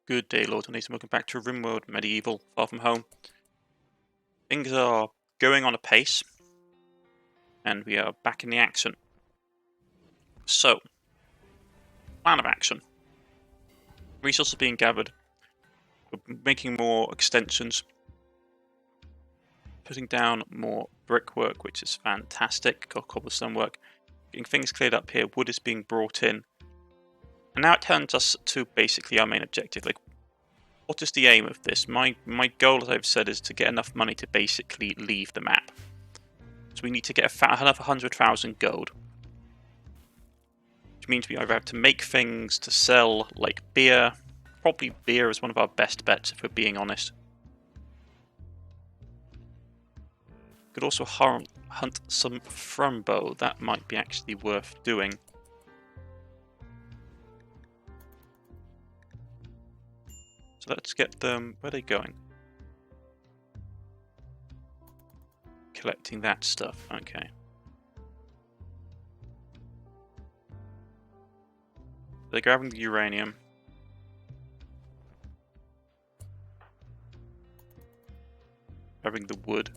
Good day, Lord and welcome back to Rimworld, Medieval, Far From Home. Things are going on apace, and we are back in the action. So, plan of action. Resources are being gathered. We're making more extensions. Putting down more brickwork, which is fantastic. Got cobblestone work. Getting things cleared up here. Wood is being brought in. And now it turns us to basically our main objective. Like, what is the aim of this? My goal, as I've said, is to get enough money to basically leave the map. So we need to get another 100,000 gold. Which means we either have to make things to sell, like beer. Probably beer is one of our best bets, if we're being honest. Could also hunt some frumbo. That might be actually worth doing. So let's get them. Where are they going? Collecting that stuff. Okay. They're grabbing the uranium. Grabbing the wood.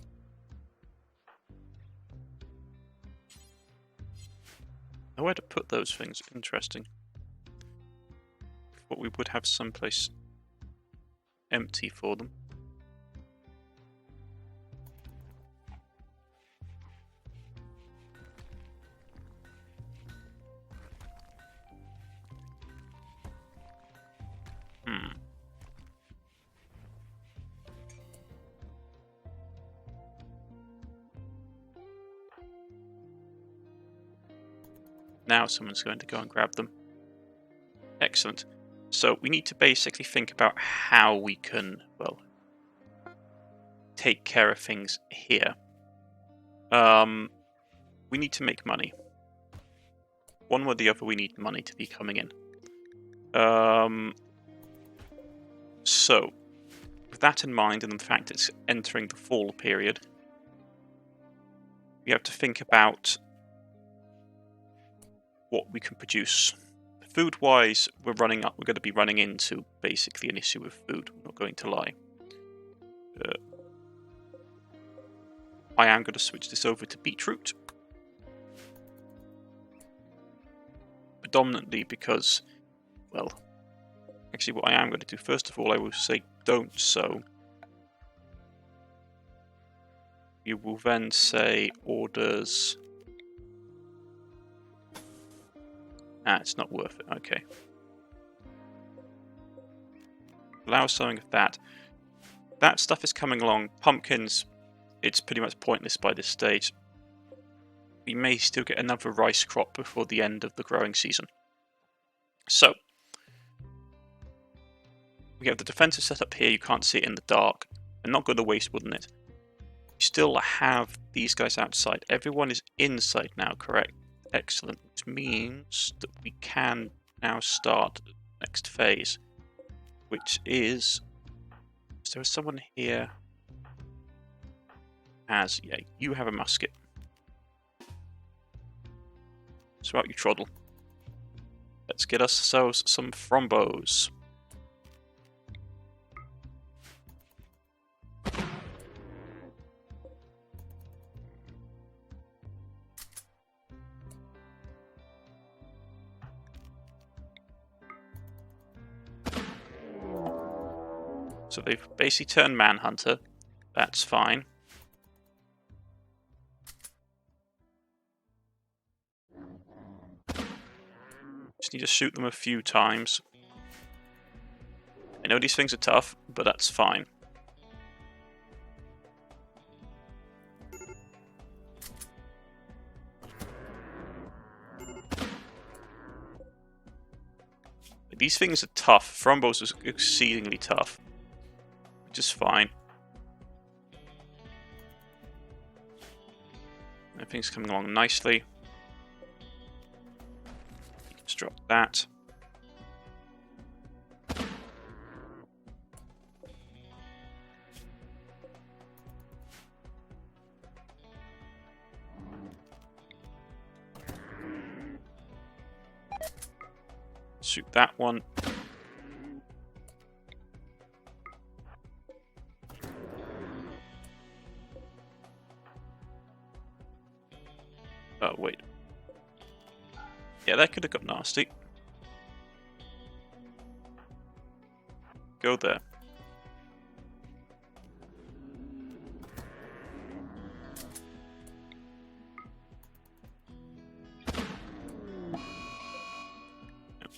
Nowhere to put those things. Interesting. But we would have someplace empty for them. Now someone's going to go and grab them. Excellent. So we need to basically think about how we can, well, take care of things here. We need to make money. One way or the other, we need money to be coming in. So, with that in mind, and the fact it's entering the fall period, we have to think about what we can produce. Food-wise, we're going to be running into basically an issue with food. I'm not going to lie. I am going to switch this over to beetroot. Predominantly because, well, actually what I am going to do, first of all, I will say don't sow. You will then say orders. It's not worth it. Okay. Allow sowing of that. That stuff is coming along. Pumpkins, it's pretty much pointless by this stage. We may still get another rice crop before the end of the growing season. So, we have the defensive setup here. You can't see it in the dark. I'm not going to waste wood on it. We still have these guys outside. Everyone is inside now, correct? Excellent, which means that we can now start the next phase, which is there someone here has, yeah, you have a musket. So out you troddle. Let's get ourselves some frombos. So they've basically turned Manhunter. That's fine. Just need to shoot them a few times. I know these things are tough, but that's fine. These things are tough. Thrombos is exceedingly tough. Just fine. Everything's coming along nicely. Just drop that. Shoot that one. Oh, wait. Yeah, that could have got nasty. Go there.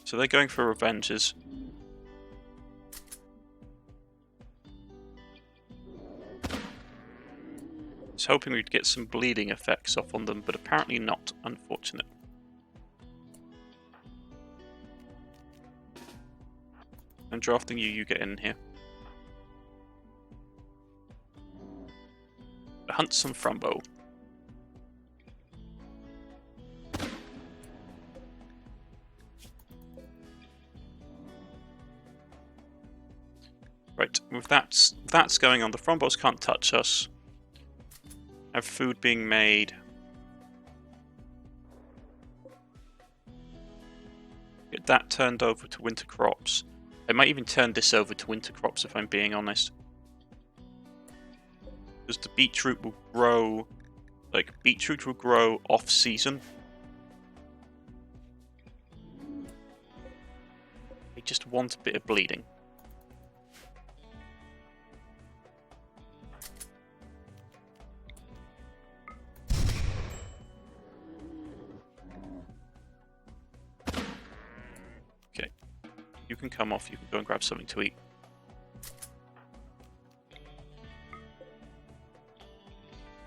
So they're going for revenges. I was hoping we'd get some bleeding effects off on them, but apparently not. Unfortunate. I'm drafting you, you get in here. Hunt some Frumbo. Right, with that's going on, the Frumbos can't touch us. Have food being made. Get that turned over to winter crops. I might even turn this over to winter crops if I'm being honest. Because the beetroot will grow, like, beetroot will grow off-season. They just want a bit of bleeding. Okay, you can come off, you can go and grab something to eat.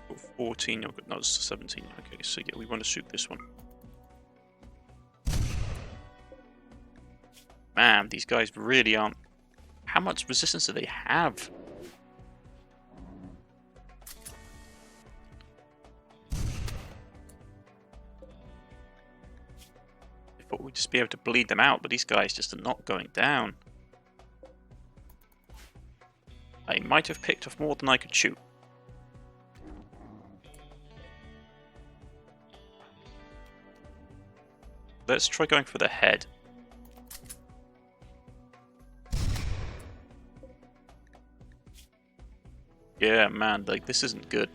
Got 14, no, it's 17. Okay, so yeah, we want to shoot this one. Man, these guys really aren't... How much resistance do they have? I thought we'd just be able to bleed them out, but these guys just are not going down. I might have picked off more than I could shoot. Let's try going for the head. Yeah, man, like, this isn't good.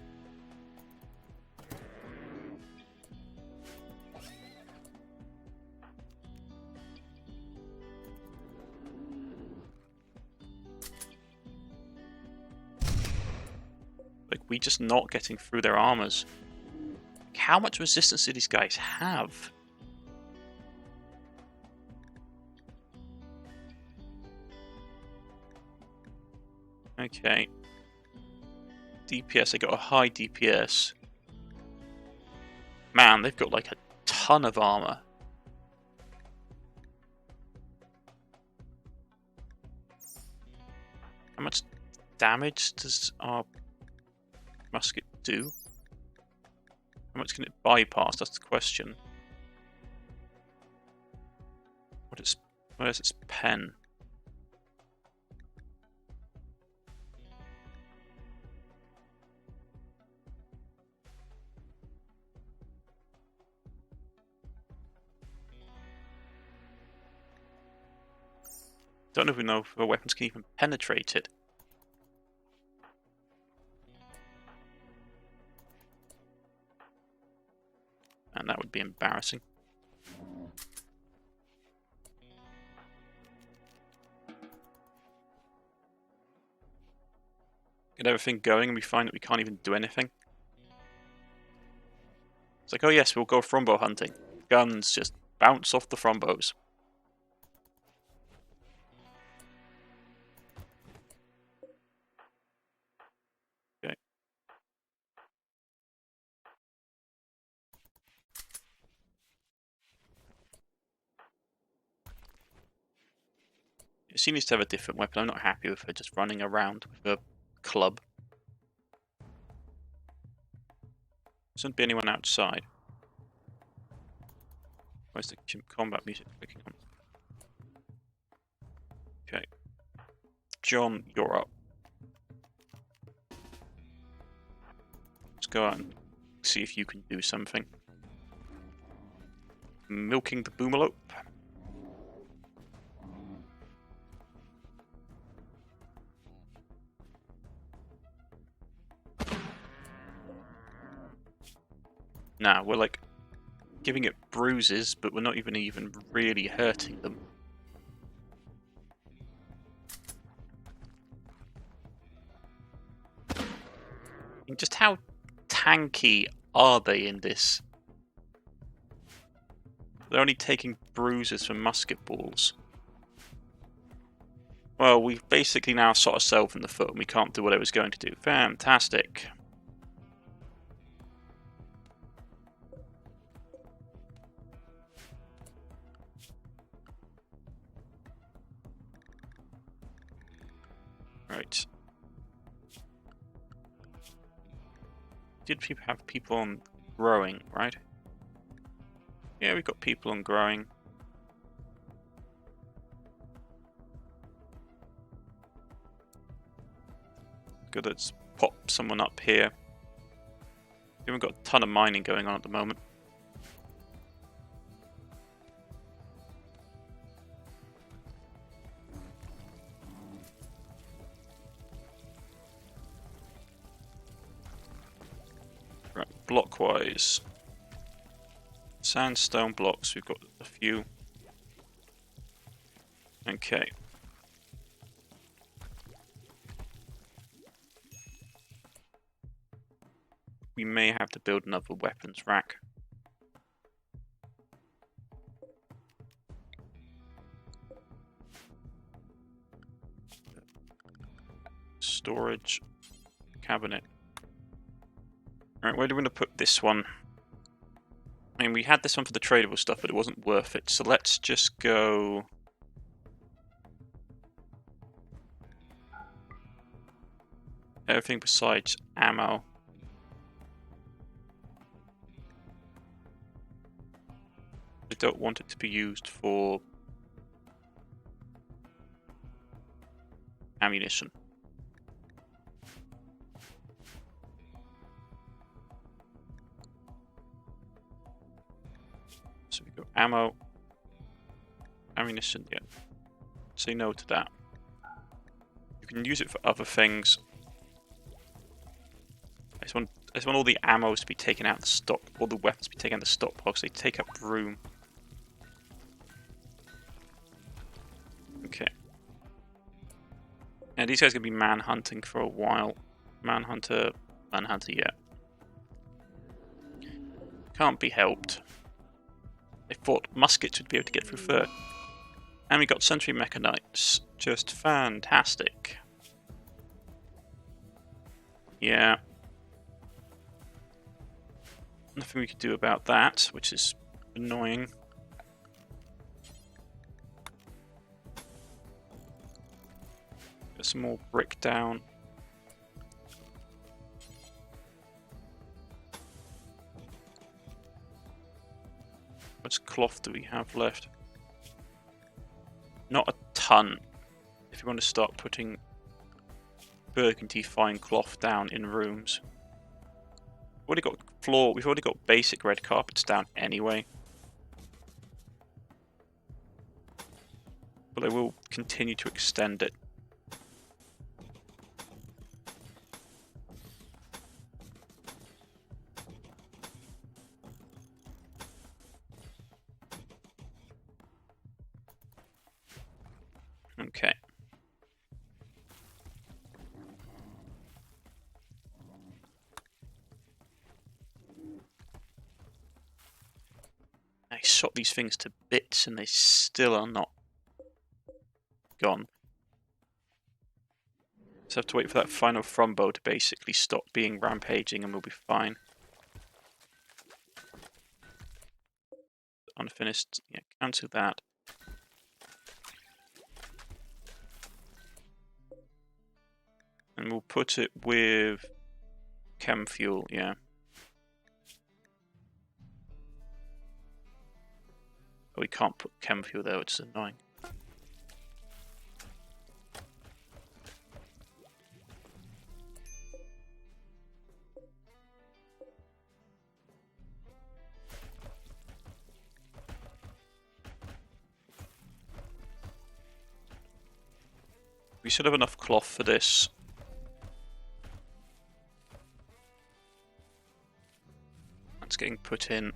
Like, we just not getting through their armors. Like, how much resistance do these guys have? Okay. DPS, I got a high DPS. Man, they've got like a ton of armor. How much damage does our musket do? How much can it bypass? That's the question. Where's its pen? Don't even know if our weapons can even penetrate it. And that would be embarrassing. Get everything going and we find that we can't even do anything. It's like, oh yes, we'll go Frumbo hunting. Guns just bounce off the Frumbos. Okay. She needs to have a different weapon. I'm not happy with her just running around with a club. Shouldn't be anyone outside. Where's the combat music clicking on? Okay. John, you're up. Let's go out and see if you can do something. Milking the boomalope. Nah, we're like giving it bruises, but we're not even really hurting them. And just how tanky are they in this? They're only taking bruises from musket balls. Well, we've basically now shot ourselves in the foot and we can't do what I was going to do. Fantastic. Right. Did people have people on growing, right? Yeah, we've got people on growing. Good, let's pop someone up here. We haven't got a ton of mining going on at the moment. Right, blockwise. Sandstone blocks, we've got a few. Okay. We may have to build another weapons rack. Storage cabinet. Alright, where do we want to put this one? I mean, we had this one for the tradable stuff, but it wasn't worth it. So let's just go... everything besides ammo. I don't want it to be used for ammunition. So we go ammo, ammunition, yeah. Say no to that. You can use it for other things. I just want all the ammo to be taken out of the stock, all the weapons to be taken out of the stockpile because they take up room. Okay. Now these guys are going to be man-hunting for a while. Manhunter, yeah. Can't be helped. They thought muskets would be able to get through fur. And we got sentry mechanites. Just fantastic. Yeah. Nothing we could do about that, which is annoying. Get some more brick down. How much cloth do we have left? Not a ton. If you want to start putting burgundy fine cloth down in rooms. We've already got basic red carpets down anyway. But I will continue to extend it. Okay. I shot these things to bits and they still are not gone. Just have to wait for that final thrombo to basically stop being rampaging and we'll be fine. Unfinished, yeah, cancel that. And we'll put it with chem fuel, yeah. Oh, we can't put chem fuel there, which is annoying. We should have enough cloth for this. That's getting put in.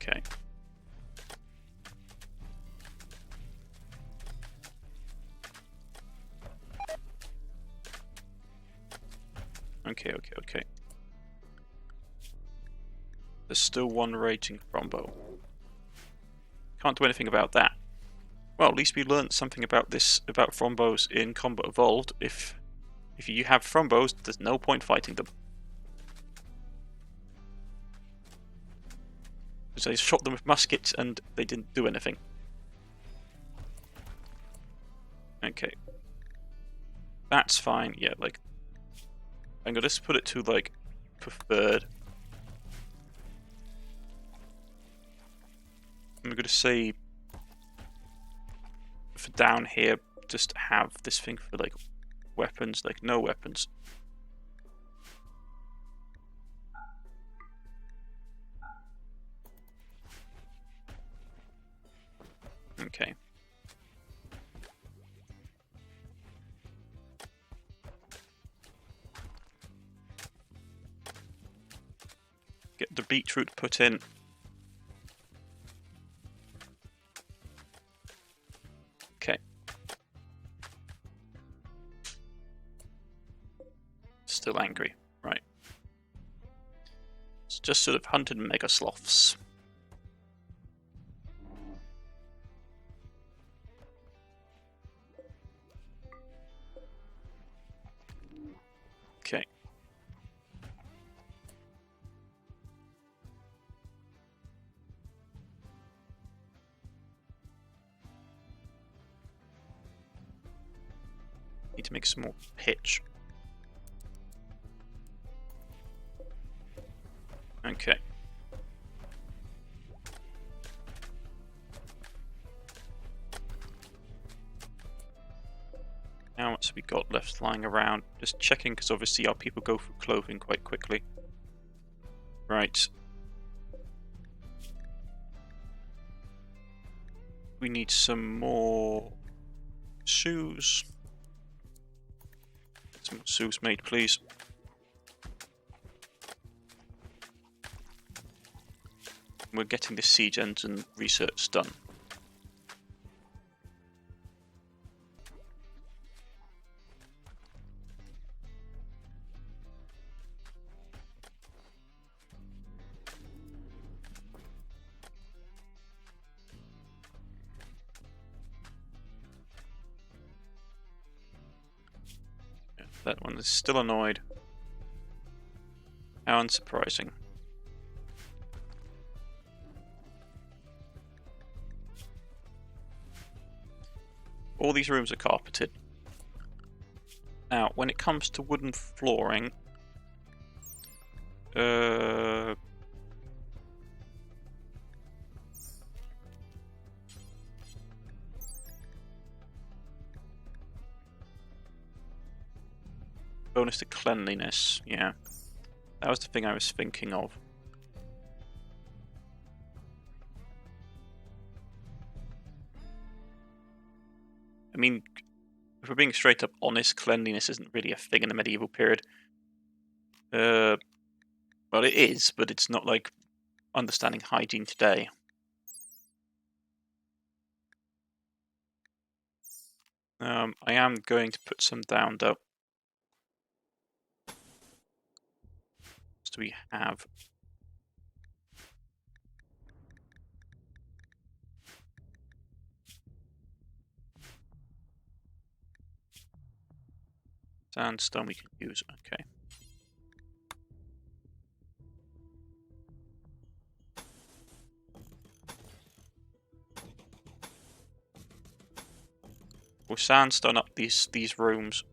Okay. Okay. There's still one raging Frombo. Can't do anything about that. Well, at least we learned something about Frombos in Combat Evolved. If you have Frombos, there's no point fighting them. Because I shot them with muskets and they didn't do anything. Okay. That's fine, yeah, like... I'm gonna just put it to, like, preferred. I'm gonna say... for down here, just have this thing for, like, weapons, like, no weapons. Okay. Get the beetroot put in. Okay. Still angry. Right. It's just sort of hunted mega sloths. Okay. Need to make some more pitch. Okay. How much have we got left lying around? Just checking, because obviously our people go for clothing quite quickly. Right. We need some more shoes. Get some shoes made, please. We're getting the siege engine research done. Yeah, that one is still annoyed. How unsurprising. All these rooms are carpeted. Now, when it comes to wooden flooring, bonus to cleanliness, yeah. That was the thing I was thinking of. I mean, if we're being straight up honest, cleanliness isn't really a thing in the medieval period. Well, it is, but it's not like understanding hygiene today. I am going to put some down, though. So we have... sandstone we can use, okay. We'll sandstone up these rooms.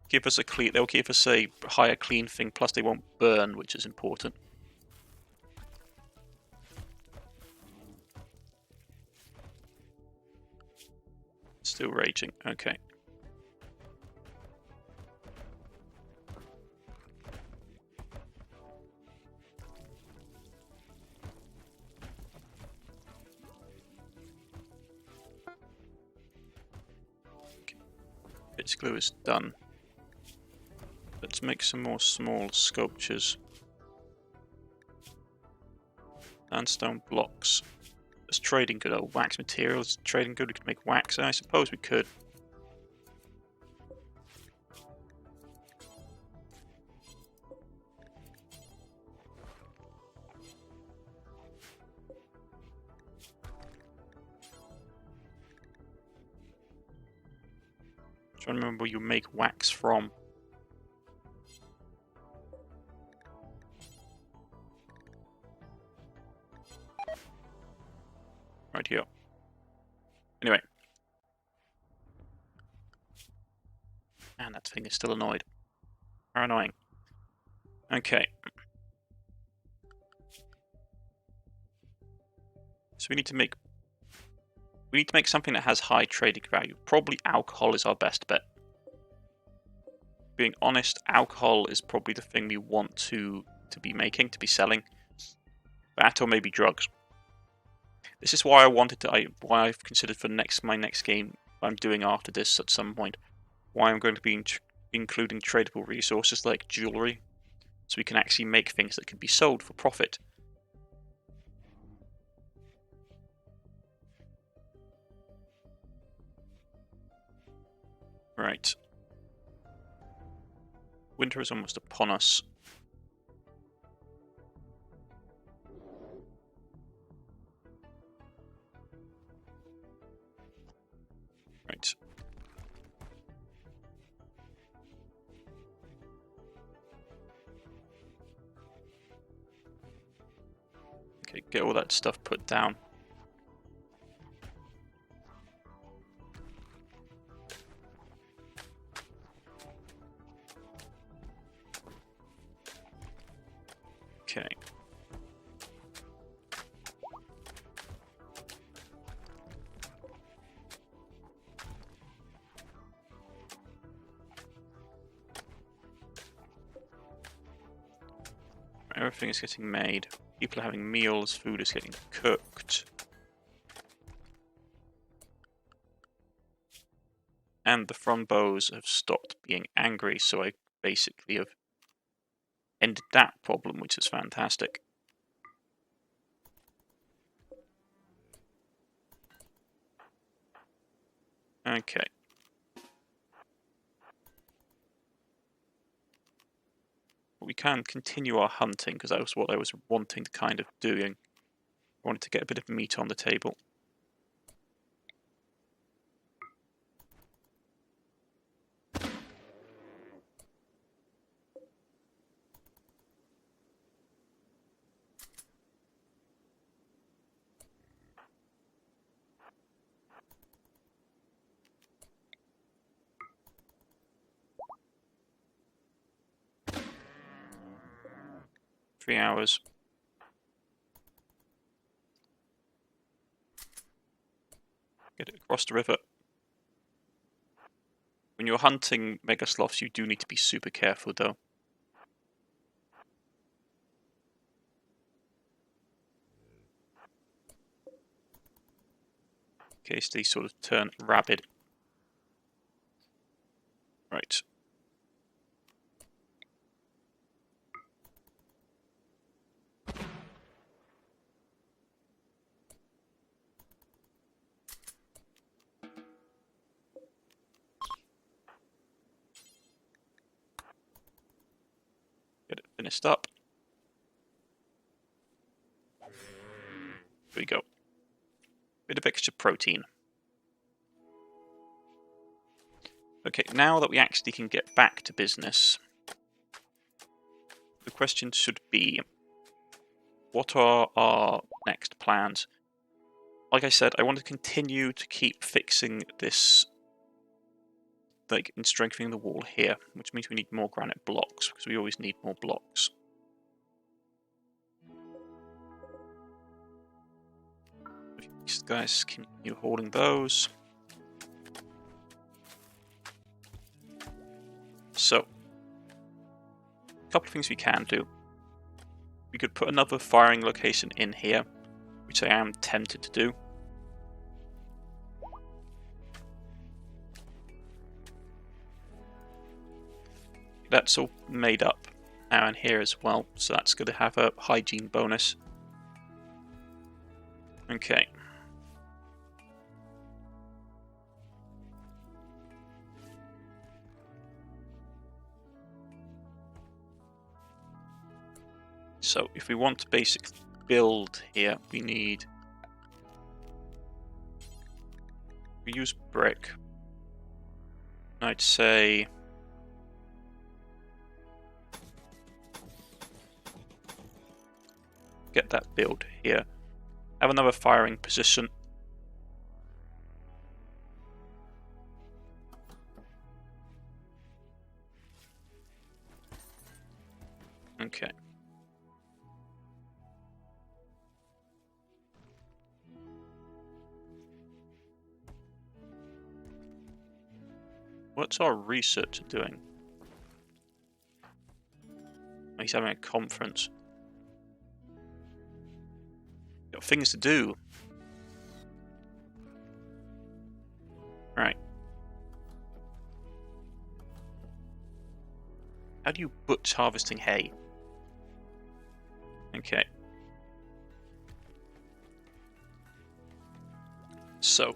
Give us a clean. They'll give us a higher clean thing. Plus, they won't burn, which is important. Still raging. Okay. Its glue is done. But Let's make some more small sculptures. Sandstone blocks. There's trading good. Oh, wax materials. Trading good. We could make wax. I suppose we could. Trying to remember where you make wax from. Right here. Anyway. Man, that thing is still annoyed. How annoying. Okay. So we need to make something that has high trading value. Probably alcohol is our best bet. Being honest, alcohol is probably the thing we want to be making, to be selling. That or maybe drugs. This is why why I've considered for my next game I'm doing after this at some point. Why I'm going to be including tradable resources like jewelry, so we can actually make things that can be sold for profit. Right. Winter is almost upon us. Right. Okay, get all that stuff put down. Okay. Everything is getting made. People are having meals, food is getting cooked. And the Frombows have stopped being angry, so I basically have ended that problem, which is fantastic. Okay. We can continue our hunting, because that was what I was wanting to kind of doing. I wanted to get a bit of meat on the table. $3 hours. Get it across the river. When you're hunting mega sloths, you do need to be super careful, though. In case they sort of turn rabid. Right. Get it finished up. There we go. Bit of extra protein. Okay, now that we actually can get back to business, the question should be, what are our next plans? Like I said, I want to continue to keep fixing this, like, and strengthening the wall here, which means we need more granite blocks, because we always need more blocks. These guys continue holding those. So, a couple of things we can do. We could put another firing location in here, which I am tempted to do. That's all made up now in here as well, so that's going to have a hygiene bonus. Okay. So if we want to basically build here, we use brick. I'd say get that build here. Have another firing position. Okay. What's our researcher doing? He's having a conference. Got things to do. Right. How do you butch harvesting hay? Okay. So.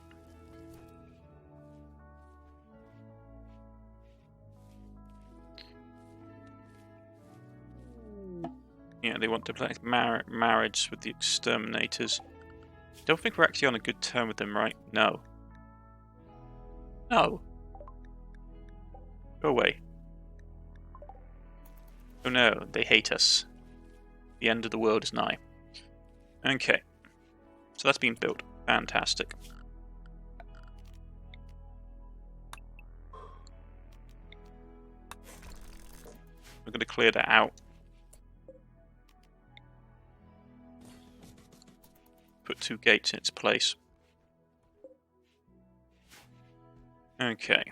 Yeah, they want to play marriage with the exterminators. Don't think we're actually on a good term with them, right? No. No. Go away. Oh no, they hate us. The end of the world is nigh. Okay. So that's been built. Fantastic. We're going to clear that out. Put 2 gates in its place. Okay.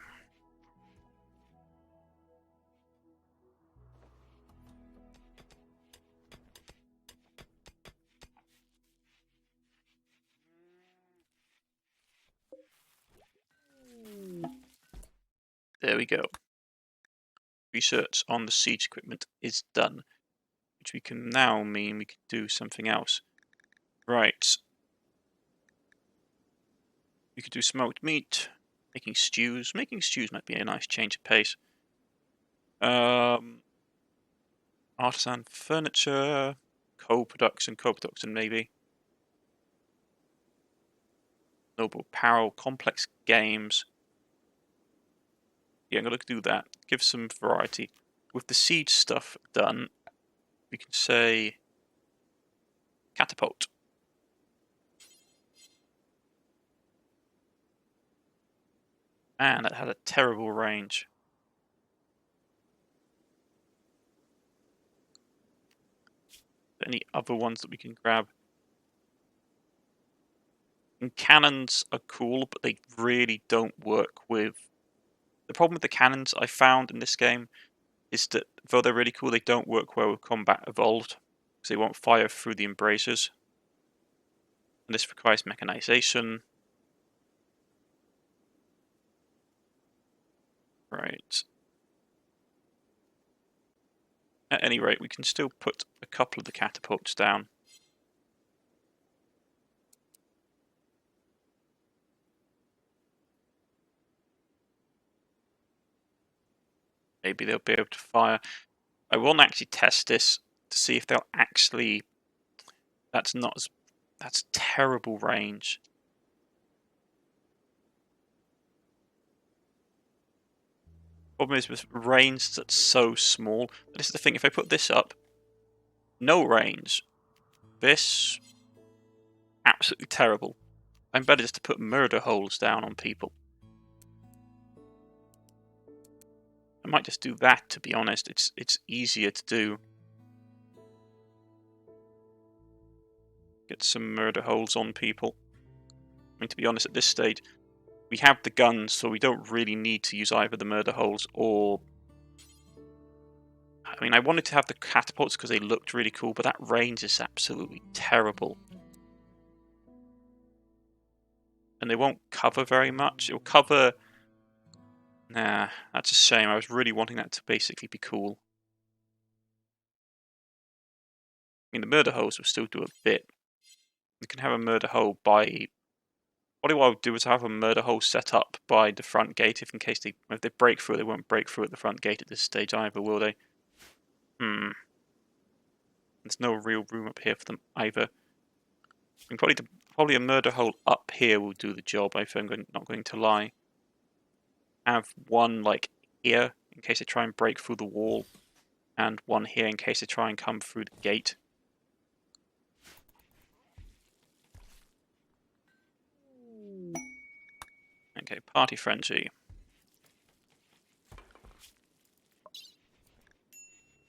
There we go. Research on the siege equipment is done, which we can now mean we can do something else. Right. We could do smoked meat, making stews. Making stews might be a nice change of pace. Artisan furniture, co-production maybe. Noble apparel, complex games. Yeah, I'm going to do that. Give some variety. With the siege stuff done, we can say catapult. Man, that had a terrible range. Any other ones that we can grab? And cannons are cool, but they really don't work with... The problem with the cannons I found in this game is that, though they're really cool, they don't work well with combat evolved, because they won't fire through the embrasures. And this requires mechanization. Right. At any rate, we can still put a couple of the catapults down. Maybe they'll be able to fire. I want to actually test this to see if they'll actually... That's terrible range. Problem is with range that's so small. This is the thing, if I put this up, no range. This, absolutely terrible. I'm better just to put murder holes down on people. I might just do that, to be honest. It's easier to do. Get some murder holes on people. I mean, to be honest, at this stage, we have the guns, so we don't really need to use either the murder holes or... I mean, I wanted to have the catapults because they looked really cool, but that range is absolutely terrible. And they won't cover very much. It'll cover Nah, that's a shame. I was really wanting that to basically be cool. I mean, the murder holes will still do a bit. You can have a murder hole by... What I would do is have a murder hole set up by the front gate, if they break through, they won't break through at the front gate at this stage either, will they? There's no real room up here for them either. I mean, probably a murder hole up here will do the job, if I'm not going to lie. Have one, like, here, in case they try and break through the wall, and one here in case they try and come through the gate. Okay, party frenzy.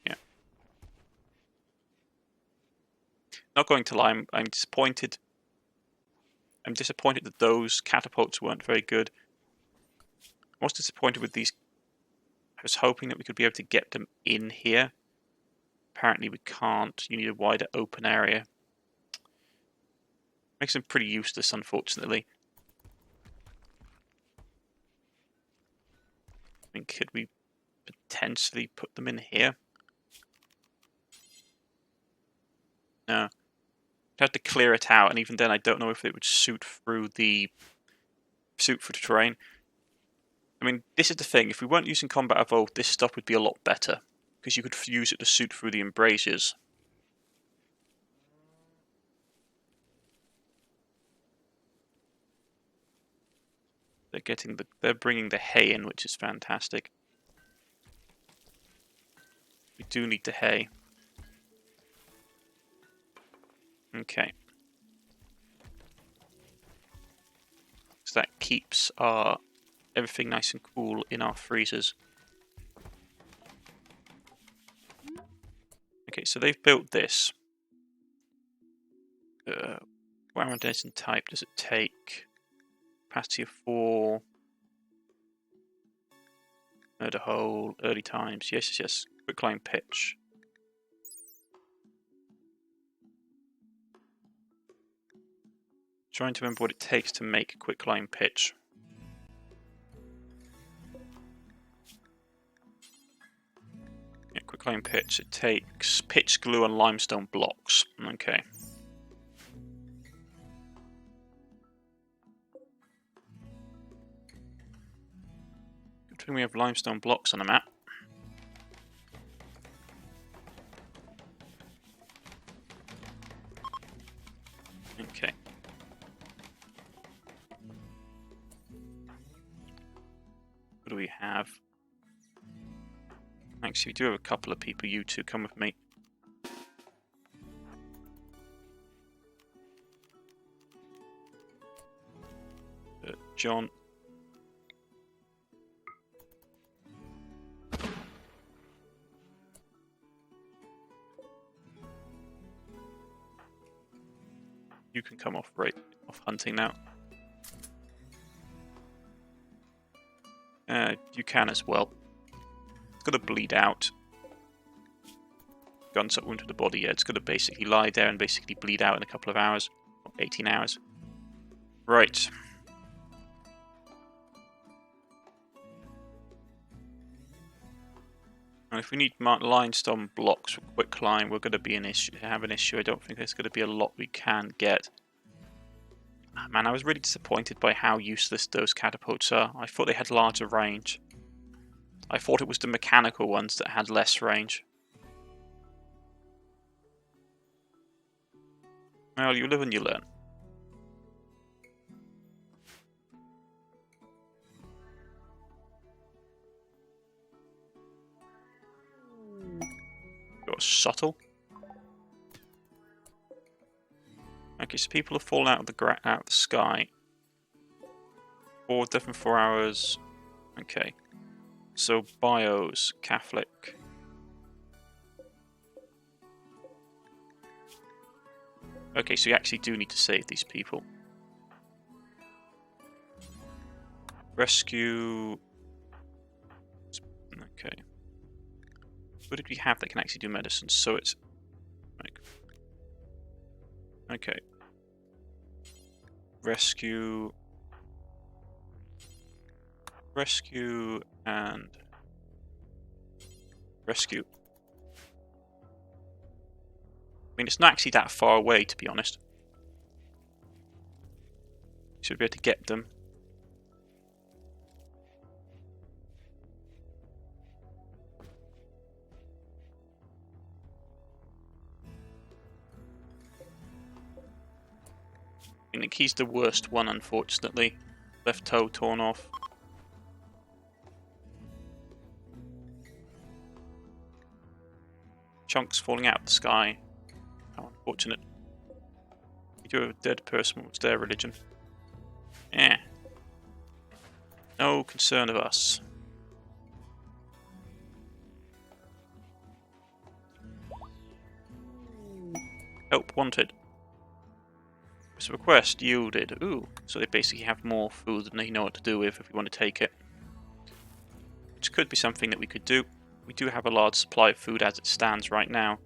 Yeah. Not going to lie, I'm disappointed. I'm disappointed that those catapults weren't very good. I was disappointed with these. I was hoping that we could be able to get them in here. Apparently we can't. You need a wider open area. Makes them pretty useless, unfortunately. I mean, could we potentially put them in here? No. I'd have to clear it out, and even then I don't know if it would suit through the terrain. I mean, this is the thing. If we weren't using Combat Evolved, this stuff would be a lot better, because you could use it to shoot through the embrasures. They're bringing the hay in, which is fantastic. We do need the hay. Okay. So that keeps everything nice and cool in our freezers. Okay, so they've built this. Warrantation type, does it take? Capacity of 4. Murder hole, early times. Yes. Quicklime pitch. Trying to remember what it takes to make quicklime pitch. Yeah, quicklime pitch. It takes pitch, glue, and limestone blocks. Okay. Good thing we have limestone blocks on the map. Okay. What do we have? Actually, we do have a couple of people. You two, come with me. John. You can come off hunting now. You can as well. It's got to bleed out. Gunshot wound to the body, yeah, it's got to basically lie there and basically bleed out in a couple of hours. Or 18 hours. Right. And if we need limestone blocks for quicklime, we're going to have an issue. I don't think there's going to be a lot we can get. Man, I was really disappointed by how useless those catapults are. I thought they had larger range. I thought it was the mechanical ones that had less range. Well, you live and you learn. You're subtle. Okay, so people have fallen out of the sky. 4 different 4 hours. Okay. So bios, Catholic. Okay, so you actually do need to save these people. Rescue. Okay. What did we have that can actually do medicine? So it's. Okay. Rescue. Rescue and rescue. I mean, it's not actually that far away, to be honest. Should be able to get them. I think he's the worst one, unfortunately. Left toe torn off. Chunks falling out of the sky. How unfortunate. You do have a dead person. What's their religion? Eh. No concern of us. Help wanted. This request yielded. Ooh, so they basically have more food than they know what to do with if we want to take it. Which could be something that we could do. We do have a large supply of food as it stands right now.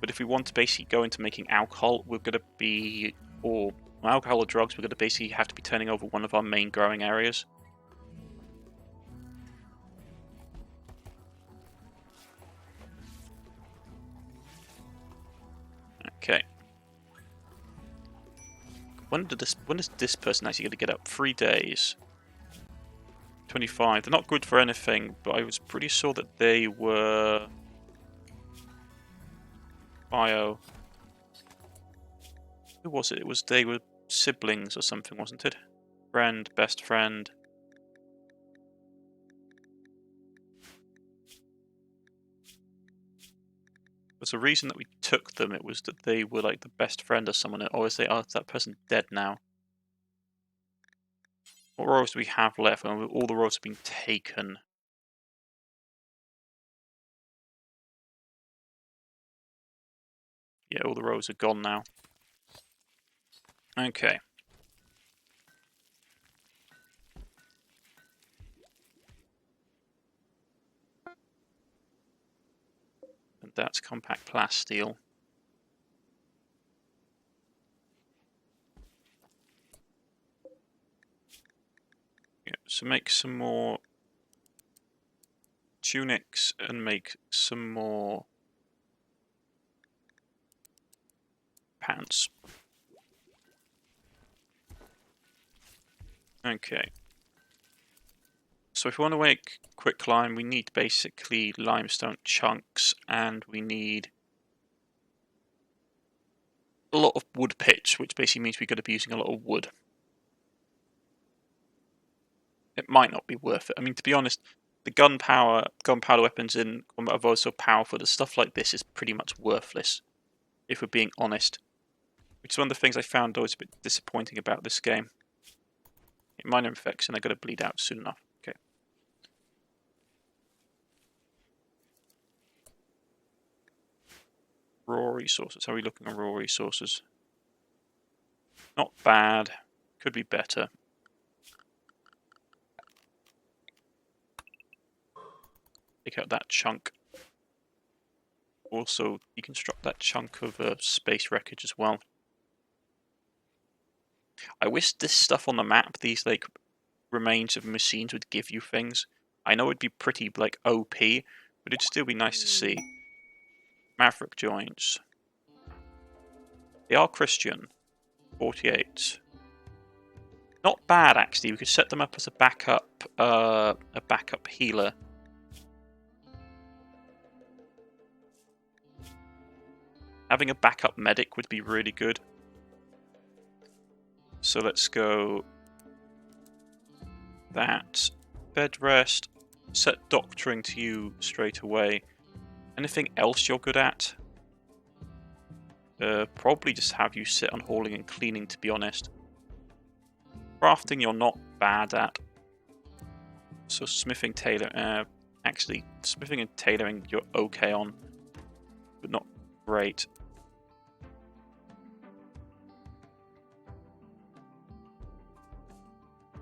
But if we want to basically go into making alcohol, we're going to be... or alcohol or drugs, we're going to basically have to be turning over one of our main growing areas. Okay. When is this person actually going to get up? 3 days. 25. They're not good for anything, but I was pretty sure that they were... bio. Who was it? They were siblings or something, wasn't it? Friend, best friend. There's a reason that we took them. It was that they were like the best friend of someone, or is that person dead now? What roles do we have left? All the roles have been taken. Yeah, all the roles are gone now. Okay. And that's compact plasteel. Yeah, so make some more tunics and make some more pants. Okay. So if we want to make quick lime, we need basically limestone chunks, and we need a lot of wood pitch, which basically means we're going to be using a lot of wood. It might not be worth it. I mean, to be honest, the gunpowder weapons in Combat Evolved are so powerful that stuff like this is pretty much worthless, if we're being honest. Which is one of the things I found always a bit disappointing about this game. Minor infection, they're going to bleed out soon enough. Okay. Raw resources. How are we looking on raw resources? Not bad. Could be better. Take out that chunk. Also, deconstruct that chunk of space wreckage as well. I wish this stuff on the map, these like remains of machines, would give you things. I know it'd be pretty like OP, but it'd still be nice to see. Maverick joints. They are Christian. 48. Not bad actually. We could set them up as a backup healer. Having a backup medic would be really good. So let's go that. Bed rest. Set doctoring to you straight away. Anything else you're good at? Probably just have you sit on hauling and cleaning, to be honest. Crafting you're not bad at. So smithing, actually smithing and tailoring you're okay on, but not great.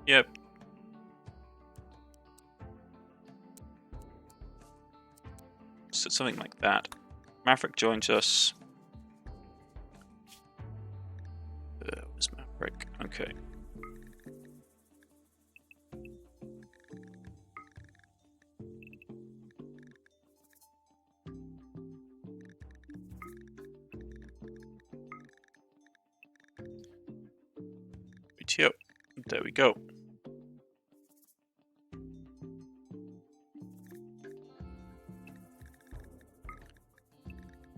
Yep. So something like that. Maverick joins us. Where's Maverick? Okay. There we go.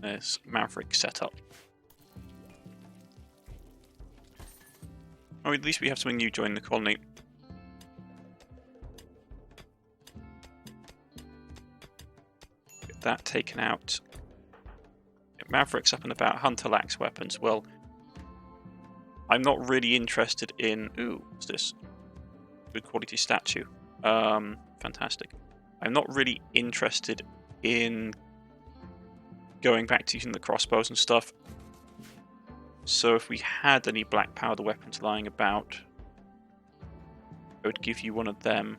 There's Maverick set up. Oh, at least we have something new join the colony. Get that taken out. Get Mavericks up and about. Hunter lacks weapons. Well, I'm not really interested in... Ooh, what's this? Good quality statue. Fantastic. I'm not really interested in going back to using the crossbows and stuff. So if we had any black powder weapons lying about, I would give you one of them.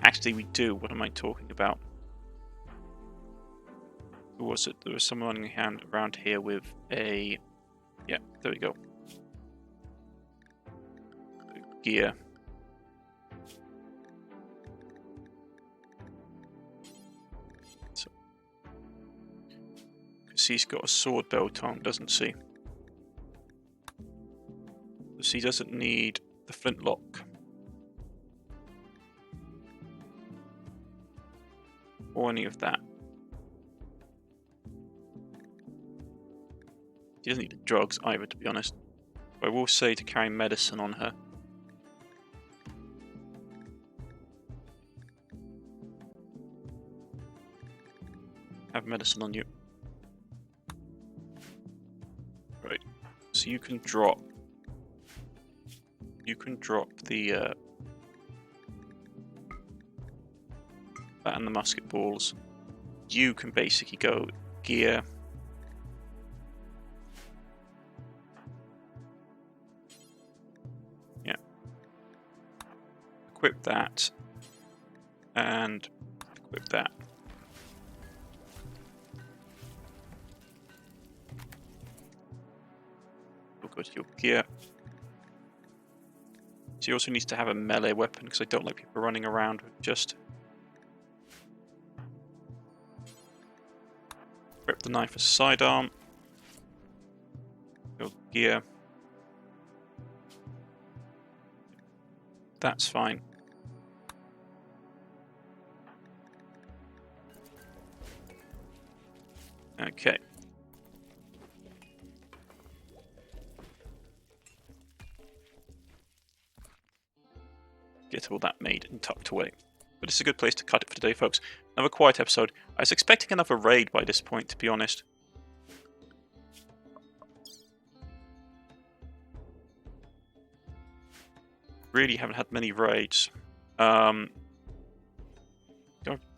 Actually, we do. What am I talking about? Who was it? There was someone around here with a... Yeah, there we go. Gear. So, because he's got a sword belt on, doesn't he? So he doesn't need the flintlock. Or any of that. She doesn't need the drugs either, to be honest. But I will say to carry medicine on her. Have medicine on you. Right. So you can drop. You can drop the that and the musket balls. You can basically go gear. Yeah. Equip that. And equip that. We'll go to your gear. She also needs to have a melee weapon because I don't like people running around with just... Grip the knife as sidearm. Your gear. That's fine. Okay. Get all that made and tucked away. But it's a good place to cut it for today, folks. Another quiet episode. I was expecting another raid by this point, to be honest. Really haven't had many raids. Don't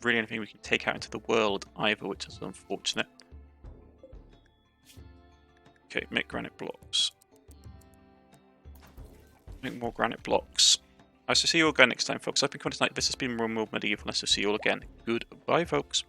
really anything we can take out into the world either, which is unfortunate. Okay, make granite blocks. Make more granite blocks. I shall see you all again next time, folks. I've been Cornish-Knight. This has been Rimworld Medieval, and I shall see you all again. Goodbye, folks.